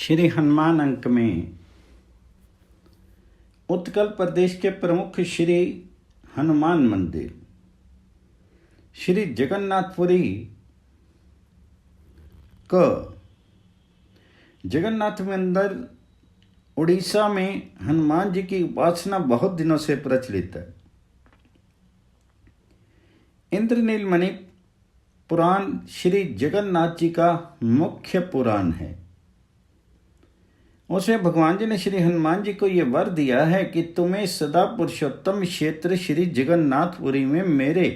श्री हनुमान अंक में उत्कल प्रदेश के प्रमुख श्री हनुमान मंदिर श्री जगन्नाथपुरी क जगन्नाथ मंदिर उड़ीसा में हनुमान जी की उपासना बहुत दिनों से प्रचलित है। इंद्रनीलमणि पुराण श्री जगन्नाथ जी का मुख्य पुराण है। उसमें भगवान जी ने श्री हनुमान जी को यह वर दिया है कि तुम्हें सदा पुरुषोत्तम क्षेत्र श्री जगन्नाथपुरी में मेरे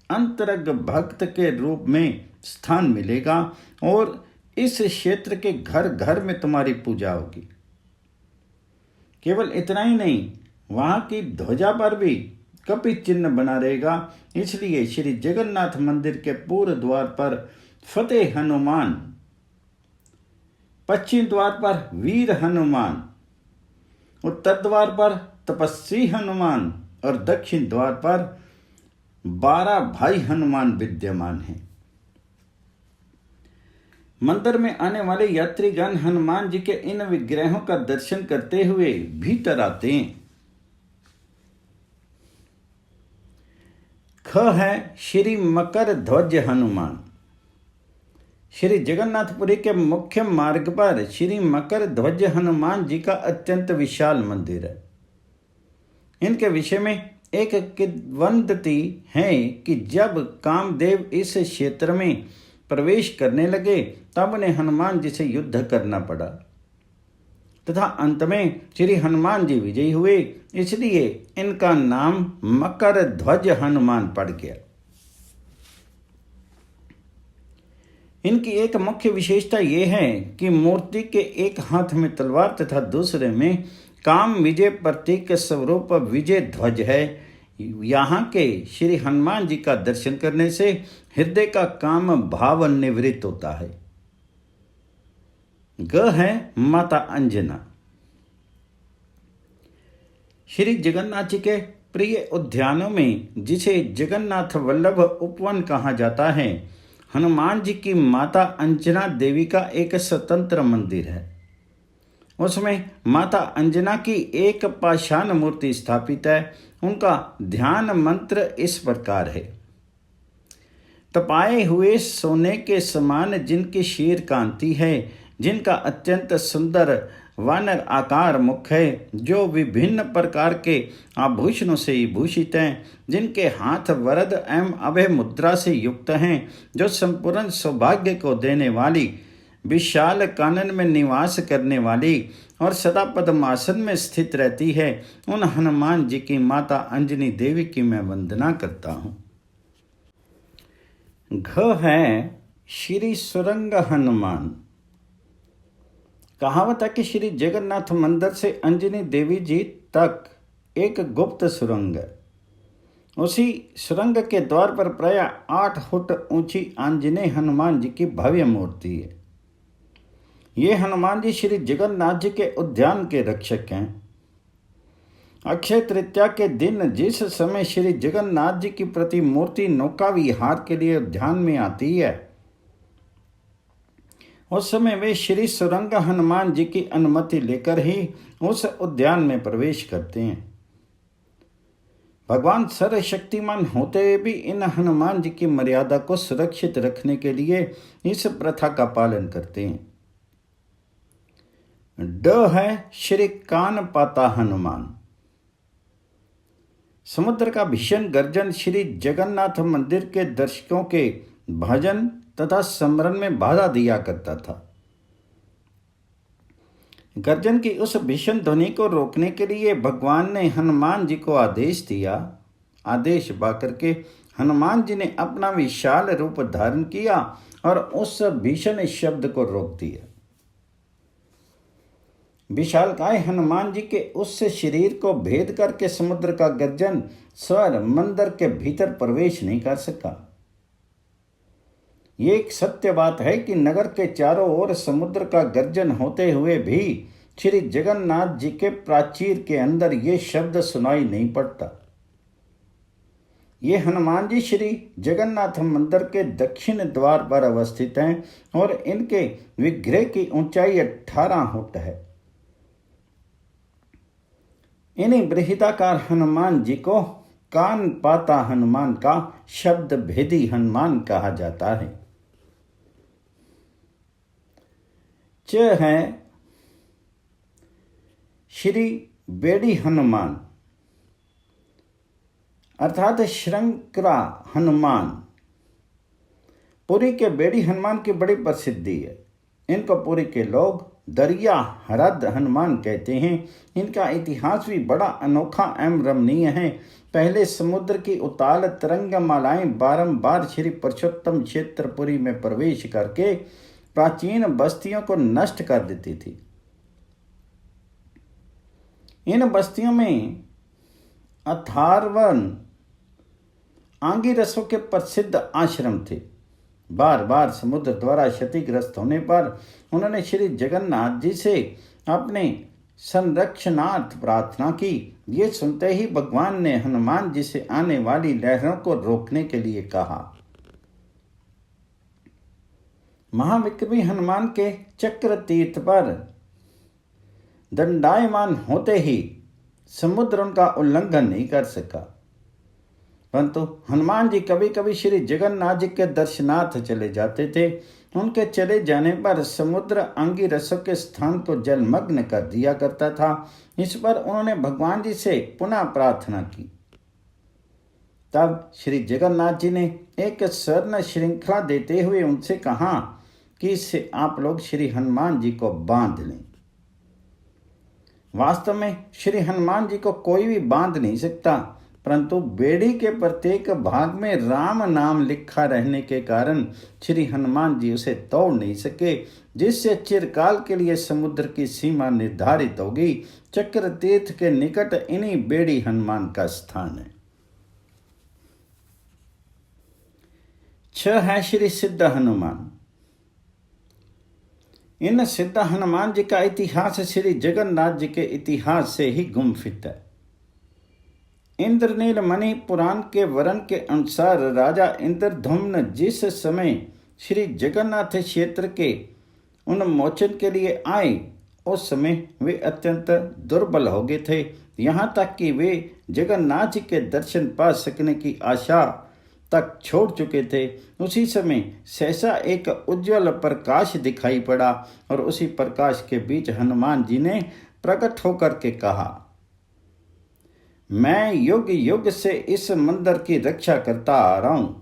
अंतरंग भक्त के रूप में स्थान मिलेगा और इस क्षेत्र के घर घर में तुम्हारी पूजा होगी। केवल इतना ही नहीं, वहां की ध्वजा पर भी कपि चिन्ह बना रहेगा। इसलिए श्री जगन्नाथ मंदिर के पूर्व द्वार पर फतेह हनुमान, पश्चिम द्वार पर वीर हनुमान, उत्तर द्वार पर तपस्वी हनुमान और दक्षिण द्वार पर 12 भाई हनुमान विद्यमान हैं। मंदिर में आने वाले यात्रीगण हनुमान जी के इन विग्रहों का दर्शन करते हुए भीतर आते हैं। ख है श्री मकर ध्वज हनुमान। श्री जगन्नाथपुरी के मुख्य मार्ग पर श्री मकर ध्वज हनुमान जी का अत्यंत विशाल मंदिर है। इनके विषय में एक किंवदंती है कि जब कामदेव इस क्षेत्र में प्रवेश करने लगे तब उन्हें हनुमान जी से युद्ध करना पड़ा तथा अंत में श्री हनुमान जी विजयी हुए, इसलिए इनका नाम मकर ध्वज हनुमान पड़ गया। इनकी एक मुख्य विशेषता यह है कि मूर्ति के एक हाथ में तलवार तथा दूसरे में काम विजय प्रतीक स्वरूप विजय ध्वज है। यहाँ के श्री हनुमान जी का दर्शन करने से हृदय का काम भाव निवृत्त होता है। ग है माता अंजना। श्री जगन्नाथ जी के प्रिय उद्यानों में जिसे जगन्नाथ वल्लभ उपवन कहा जाता है, हनुमान जी की माता अंजना देवी का एक स्वतंत्र मंदिर है। उसमें माता अंजना की एक पाषाण मूर्ति स्थापित है। उनका ध्यान मंत्र इस प्रकार है। तपाए हुए सोने के समान जिनकी शीर कांति है, जिनका अत्यंत सुंदर वानर आकार मुख है, जो विभिन्न प्रकार के आभूषणों से भूषित हैं, जिनके हाथ वरद एवं अभय मुद्रा से युक्त हैं, जो संपूर्ण सौभाग्य को देने वाली, विशाल कानन में निवास करने वाली और सदा पद्मासन में स्थित रहती है, उन हनुमान जी की माता अंजनी देवी की मैं वंदना करता हूँ। घ है श्री सुरंग हनुमान। कहावत है कि श्री जगन्नाथ मंदिर से अंजनी देवी जी तक एक गुप्त सुरंग है। उसी सुरंग के द्वार पर प्राय 8 फुट ऊंची आंजनेय हनुमान जी की भव्य मूर्ति है। ये हनुमान जी श्री जगन्नाथ जी के उद्यान के रक्षक हैं। अक्षय तृतीया के दिन जिस समय श्री जगन्नाथ जी की प्रतिमूर्ति नौका विहार के लिए उद्यान में आती है, उस समय वे श्री सुरंग हनुमान जी की अनुमति लेकर ही उस उद्यान में प्रवेश करते हैं। भगवान सर्वशक्तिमान होते हुए भी इन हनुमान जी की मर्यादा को सुरक्षित रखने के लिए इस प्रथा का पालन करते हैं। ड है श्री कानपाता हनुमान। समुद्र का भीषण गर्जन श्री जगन्नाथ मंदिर के दर्शकों के भजन तथा स्मरण में बाधा दिया करता था। गर्जन की उस भीषण ध्वनि को रोकने के लिए भगवान ने हनुमान जी को आदेश दिया। आदेश पाकर के हनुमान जी ने अपना विशाल रूप धारण किया और उस भीषण शब्द को रोक दिया। विशालकाय हनुमान जी के उस शरीर को भेद करके समुद्र का गर्जन स्वर मंदिर के भीतर प्रवेश नहीं कर सका। ये एक सत्य बात है कि नगर के चारों ओर समुद्र का गर्जन होते हुए भी श्री जगन्नाथ जी के प्राचीर के अंदर ये शब्द सुनाई नहीं पड़ता। ये हनुमान जी श्री जगन्नाथ मंदिर के दक्षिण द्वार पर अवस्थित हैं और इनके विग्रह की ऊंचाई 18 फुट है। इन्हीं बृहदाकार हनुमान जी को कान पाता हनुमान का शब्द भेदी हनुमान कहा जाता है। च है श्री बेड़ी हनुमान अर्थात श्रृंखला हनुमान। पुरी के बेड़ी हनुमान की बड़ी प्रसिद्धि है। इनको पुरी के लोग दरिया हरद हनुमान कहते हैं। इनका इतिहास भी बड़ा अनोखा एवं रमणीय है। पहले समुद्र की उताल तरंगमालाएं बारंबार श्री पुरुषोत्तम क्षेत्र पुरी में प्रवेश करके प्राचीन बस्तियों को नष्ट कर देती थी। इन बस्तियों में अथार्वन आंगिरसों के प्रसिद्ध आश्रम थे। बार बार समुद्र द्वारा क्षतिग्रस्त होने पर उन्होंने श्री जगन्नाथ जी से अपने संरक्षणार्थ प्रार्थना की। ये सुनते ही भगवान ने हनुमान जी से आने वाली लहरों को रोकने के लिए कहा। महाविक्रमी हनुमान के चक्र तीर्थ पर दंडायमान होते ही समुद्र उनका उल्लंघन नहीं कर सका, परंतु हनुमान जी कभी कभी श्री जगन्नाथ जी के दर्शनार्थ चले जाते थे। उनके चले जाने पर समुद्र अंगिरसों के स्थान को जलमग्न कर दिया करता था। इस पर उन्होंने भगवान जी से पुनः प्रार्थना की। तब श्री जगन्नाथ जी ने एक स्वर्ण श्रृंखला देते हुए उनसे कहा कि इससे आप लोग श्री हनुमान जी को बांध लें। वास्तव में श्री हनुमान जी को कोई भी बांध नहीं सकता, परंतु बेड़ी के प्रत्येक भाग में राम नाम लिखा रहने के कारण श्री हनुमान जी उसे तोड़ नहीं सके, जिससे चिरकाल के लिए समुद्र की सीमा निर्धारित होगी। चक्र तीर्थ के निकट इन्हीं बेड़ी हनुमान का स्थान है। 6 है श्री सिद्ध हनुमान। इन सिद्ध हनुमान जी का इतिहास श्री जगन्नाथ जी के इतिहास से ही गुम्फित है। इंद्रनील मणि पुराण के वर्णन के अनुसार राजा इंद्रधुम्न जिस समय श्री जगन्नाथ क्षेत्र के उन्मोचन के लिए आए, उस समय वे अत्यंत दुर्बल हो गए थे। यहाँ तक कि वे जगन्नाथ जी के दर्शन पा सकने की आशा तक छोड़ चुके थे। उसी समय सहसा एक उज्ज्वल प्रकाश दिखाई पड़ा और उसी प्रकाश के बीच हनुमान जी ने प्रकट होकर के कहा, मैं युग युग से इस मंदिर की रक्षा करता आ रहा हूं।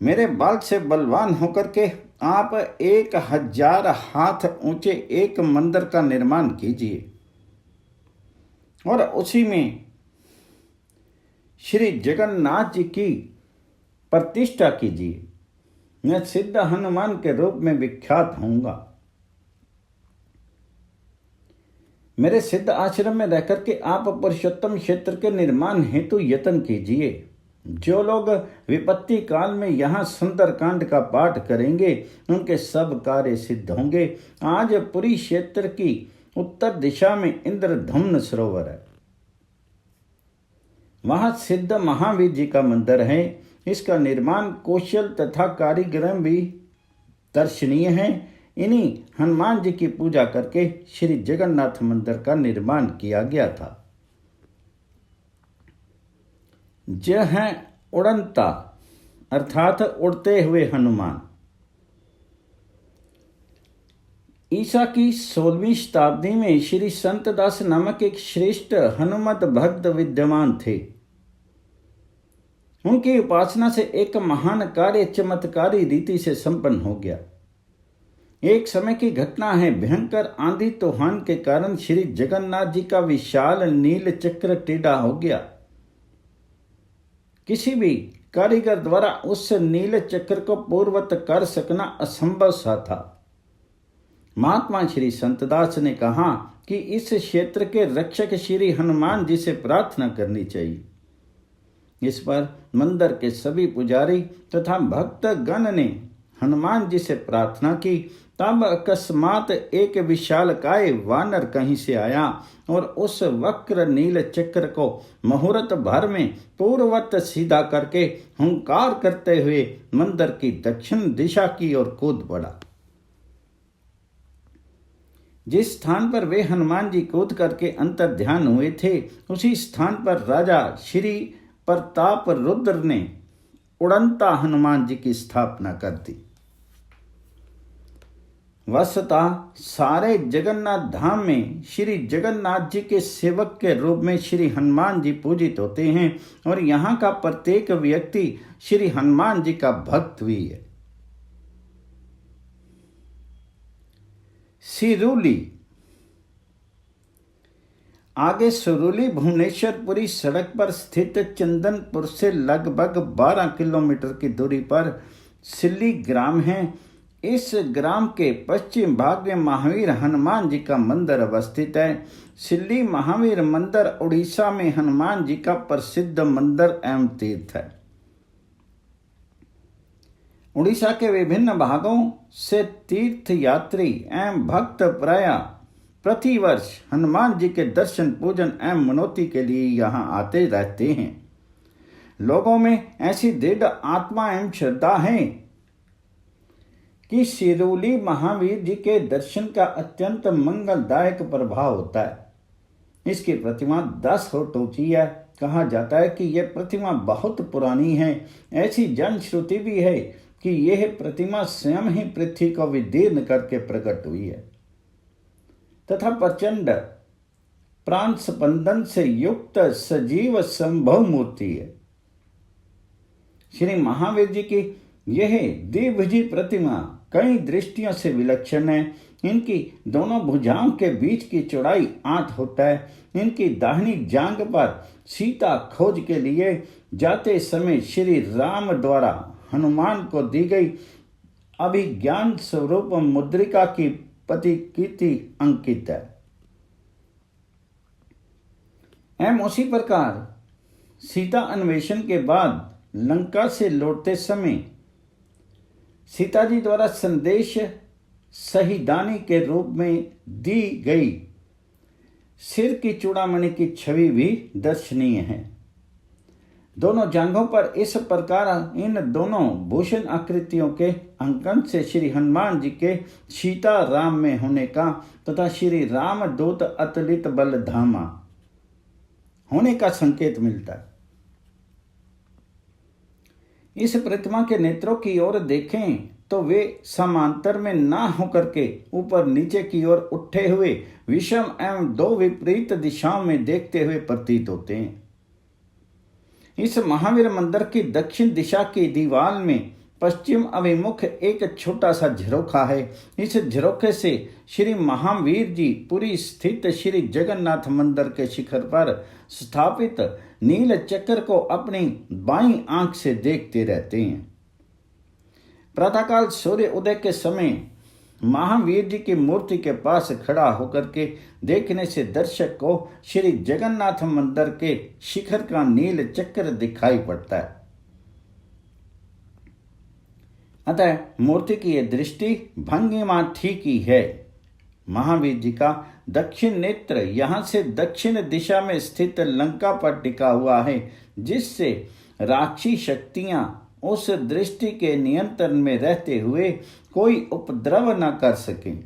मेरे बाल से बलवान होकर के आप 1000 हाथ ऊंचे एक मंदिर का निर्माण कीजिए और उसी में श्री जगन्नाथ जी की प्रतिष्ठा कीजिए। मैं सिद्ध हनुमान के रूप में विख्यात होऊंगा। मेरे सिद्ध आश्रम में रहकर के आप पुरुषोत्तम क्षेत्र के निर्माण हेतु यत्न कीजिए। जो लोग विपत्ति काल में यहाँ सुंदरकांड का पाठ करेंगे उनके सब कार्य सिद्ध होंगे। आज पुरी क्षेत्र की उत्तर दिशा में इंद्रधुम्न सरोवर है। वहाँ सिद्ध महावीर जी का मंदिर है। इसका निर्माण कौशल तथा कारीगर भी दर्शनीय है। इन्हीं हनुमान जी की पूजा करके श्री जगन्नाथ मंदिर का निर्माण किया गया था। ज है उड़नता अर्थात उड़ते हुए हनुमान। ईसा की 16वीं शताब्दी में श्री संतदास नामक एक श्रेष्ठ हनुमत भक्त विद्यमान थे। उनकी उपासना से एक महान कार्य चमत्कारी रीति से संपन्न हो गया। एक समय की घटना है। भयंकर आंधी तूफान के कारण श्री जगन्नाथ जी का विशाल नील चक्र टेढ़ा हो गया। किसी भी कारीगर द्वारा उस नील चक्र को पूर्ववत कर सकना असंभव सा था। महात्मा श्री संतदास ने कहा कि इस क्षेत्र के रक्षक श्री हनुमान जी से प्रार्थना करनी चाहिए। इस पर मंदिर के सभी पुजारी तथा भक्त गण ने हनुमान जी से प्रार्थना की, तब अकस्मात एक विशालकाय वानर कहीं से आया और उस वक्र नील चक्र को मुहूर्त भर में पूर्ववत सीधा करके हुंकार करते हुए मंदिर की दक्षिण दिशा की ओर कूद पड़ा। जिस स्थान पर वे हनुमान जी कूद करके अंतर ध्यान हुए थे, उसी स्थान पर राजा श्री प्रताप रुद्र ने उड़नता हनुमान जी की स्थापना कर दी। वस्तुतः सारे जगन्नाथ धाम में श्री जगन्नाथ जी के सेवक के रूप में श्री हनुमान जी पूजित होते हैं और यहाँ का प्रत्येक व्यक्ति श्री हनुमान जी का भक्त भी है। सिरुली आगे सुरुली भुवनेश्वरपुरी सड़क पर स्थित चंदनपुर से लगभग 12 किलोमीटर की दूरी पर सिल्ली ग्राम है। इस ग्राम के पश्चिम भाग में महावीर हनुमान जी का मंदिर अवस्थित है। सिल्ली महावीर मंदिर उड़ीसा में हनुमान जी का प्रसिद्ध मंदिर एवं तीर्थ है। उड़ीसा के विभिन्न भागों से तीर्थ यात्री एवं भक्त प्राय प्रतिवर्ष हनुमान जी के दर्शन पूजन एवं मनोती के लिए यहाँ आते रहते हैं। लोगों में ऐसी दृढ़ आत्मा एवं श्रद्धा है कि सिरुली महावीर जी के दर्शन का अत्यंत मंगलदायक प्रभाव होता है। इसकी प्रतिमा 10 फुट ऊंची है। कहा जाता है कि यह प्रतिमा बहुत पुरानी है। ऐसी जनश्रुति भी है कि यह प्रतिमा स्वयं ही पृथ्वी को विदीर्ण करके प्रकट हुई है तथा प्रचंड प्राण स्पंदन से युक्त सजीव संभव मूर्ति है। श्री महावीर जी की यह द्विभुजी प्रतिमा कई दृष्टियों से विलक्षण है। इनकी दोनों भुजाओं के बीच की चौड़ाई 8 फुट है। इनकी दाहिनी जांघ पर सीता खोज के लिए जाते समय श्री राम द्वारा हनुमान को दी गई अभिज्ञान स्वरूप मुद्रिका की प्रतिकृति अंकित है। एवं उसी प्रकार सीता अन्वेषण के बाद लंका से लौटते समय सीता जी द्वारा संदेश सहीदानी के रूप में दी गई सिर की चूड़ामणि की छवि भी दर्शनीय है। दोनों जांघों पर इस प्रकार इन दोनों भूषण आकृतियों के अंकन से श्री हनुमान जी के सीता राम में होने का तथा श्री राम दूत अतुलित बल धामा होने का संकेत मिलता है। इस प्रतिमा के नेत्रों की ओर देखें तो वे समांतर में ना होकर के ऊपर नीचे की ओर उठे हुए विषम एवं 2 विपरीत दिशाओं में देखते हुए प्रतीत होते हैं। इस महावीर मंदिर की दक्षिण दिशा की दीवार में पश्चिम अभिमुख एक छोटा सा झरोखा है। इस झरोखे से श्री महावीर जी पुरी स्थित श्री जगन्नाथ मंदिर के शिखर पर स्थापित नील चक्र को अपनी बाईं आंख से देखते रहते हैं। प्रातःकाल सूर्य उदय के समय महावीर जी की मूर्ति के पास खड़ा होकर के देखने से दर्शक को श्री जगन्नाथ मंदिर के शिखर का नील चक्र दिखाई पड़ता है। अतः मूर्ति की यह दृष्टि भंगिमा ठीक ही है। महावीर जी का दक्षिण नेत्र यहाँ से दक्षिण दिशा में स्थित लंका पर टिका हुआ है, जिससे राक्षसी शक्तियां उस दृष्टि के नियंत्रण में रहते हुए कोई उपद्रव न कर सकें।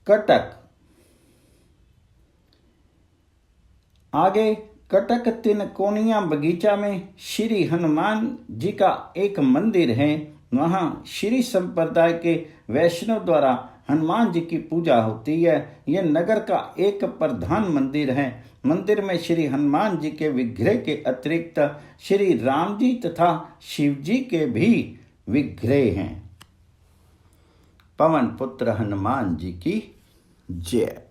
कटक आगे कटक तिनकोनिया बगीचा में श्री हनुमान जी का एक मंदिर है। वहाँ श्री संप्रदाय के वैष्णव द्वारा हनुमान जी की पूजा होती है। यह नगर का एक प्रधान मंदिर है। मंदिर में श्री हनुमान जी के विग्रह के अतिरिक्त श्री राम जी तथा शिव जी के भी विग्रह हैं। पवन पुत्र हनुमान जी की जय।